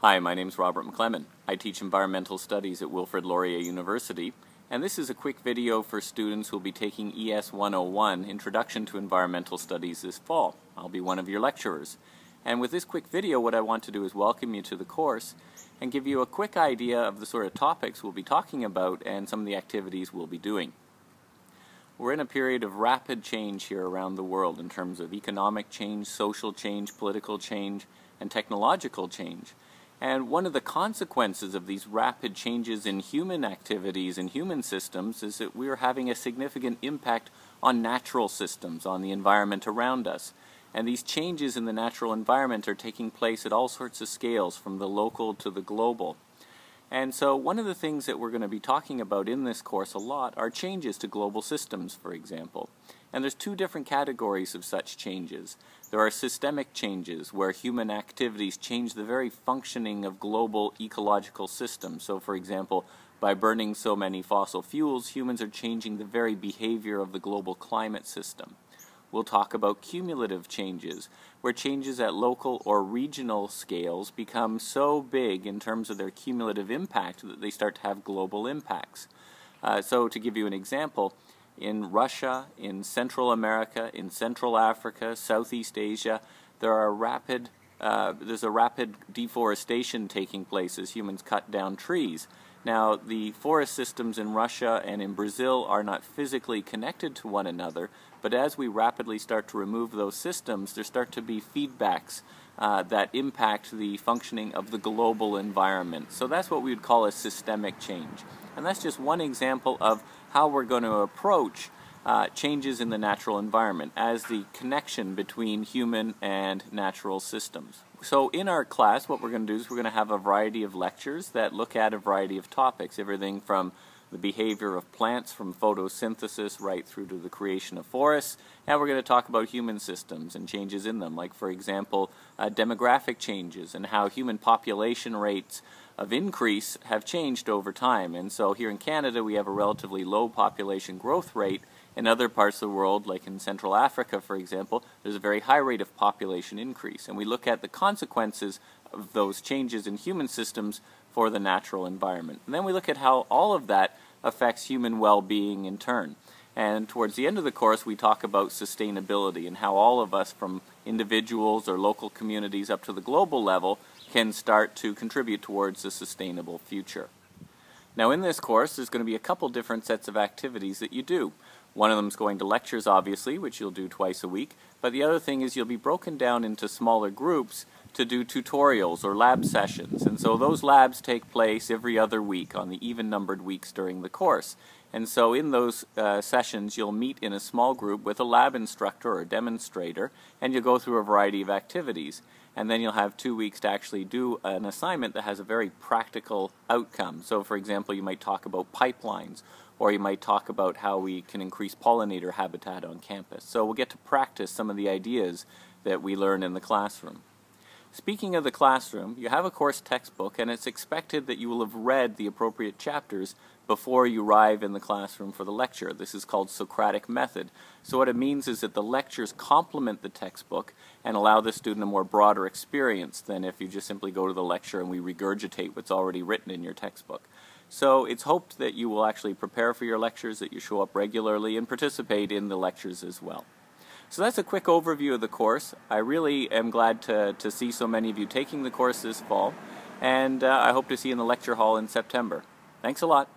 Hi, my name is Robert McClellan. I teach environmental studies at Wilfrid Laurier University, and this is a quick video for students who will be taking ES101 Introduction to Environmental Studies this fall. I'll be one of your lecturers. And with this quick video, what I want to do is welcome you to the course and give you a quick idea of the sort of topics we'll be talking about and some of the activities we'll be doing. We're in a period of rapid change here around the world in terms of economic change, social change, political change, and technological change. And one of the consequences of these rapid changes in human activities and human systems is that we are having a significant impact on natural systems, on the environment around us. And these changes in the natural environment are taking place at all sorts of scales, from the local to the global. And so one of the things that we're going to be talking about in this course a lot are changes to global systems, for example. And there's two different categories of such changes. There are systemic changes, where human activities change the very functioning of global ecological systems. So, for example, by burning so many fossil fuels, humans are changing the very behavior of the global climate system. We'll talk about cumulative changes, where changes at local or regional scales become so big in terms of their cumulative impact that they start to have global impacts. So to give you an example, in Russia, in Central America, in Central Africa, Southeast Asia, there's a rapid deforestation taking place as humans cut down trees. Now, the forest systems in Russia and in Brazil are not physically connected to one another, but as we rapidly start to remove those systems, there start to be feedbacks that impact the functioning of the global environment. So that's what we would call a systemic change. And that's just one example of how we're going to approach changes in the natural environment as the connection between human and natural systems. So in our class, what we're going to do is we're going to have a variety of lectures that look at a variety of topics, everything from the behavior of plants, from photosynthesis right through to the creation of forests, and we're going to talk about human systems and changes in them, like, for example, demographic changes and how human population rates of increase have changed over time. And so here in Canada, we have a relatively low population growth rate. In other parts of the world, like in Central Africa, for example, there's a very high rate of population increase. And we look at the consequences of those changes in human systems for the natural environment. And then we look at how all of that affects human well-being in turn. And towards the end of the course, we talk about sustainability and how all of us, from individuals or local communities up to the global level, can start to contribute towards a sustainable future. Now, in this course, there's going to be a couple different sets of activities that you do. One of them is going to lectures, obviously, which you'll do twice a week, but the other thing is you'll be broken down into smaller groups to do tutorials or lab sessions. And so those labs take place every other week on the even-numbered weeks during the course. And so in those sessions, you'll meet in a small group with a lab instructor or demonstrator, and you'll go through a variety of activities. And then you'll have 2 weeks to actually do an assignment that has a very practical outcome. So, for example, you might talk about pipelines, or you might talk about how we can increase pollinator habitat on campus. So we'll get to practice some of the ideas that we learn in the classroom. Speaking of the classroom, you have a course textbook, and it's expected that you will have read the appropriate chapters before you arrive in the classroom for the lecture. This is called Socratic method. So what it means is that the lectures complement the textbook and allow the student a more broader experience than if you just simply go to the lecture and we regurgitate what's already written in your textbook. So it's hoped that you will actually prepare for your lectures, that you show up regularly and participate in the lectures as well. So that's a quick overview of the course. I really am glad to see so many of you taking the course this fall, and I hope to see you in the lecture hall in September. Thanks a lot.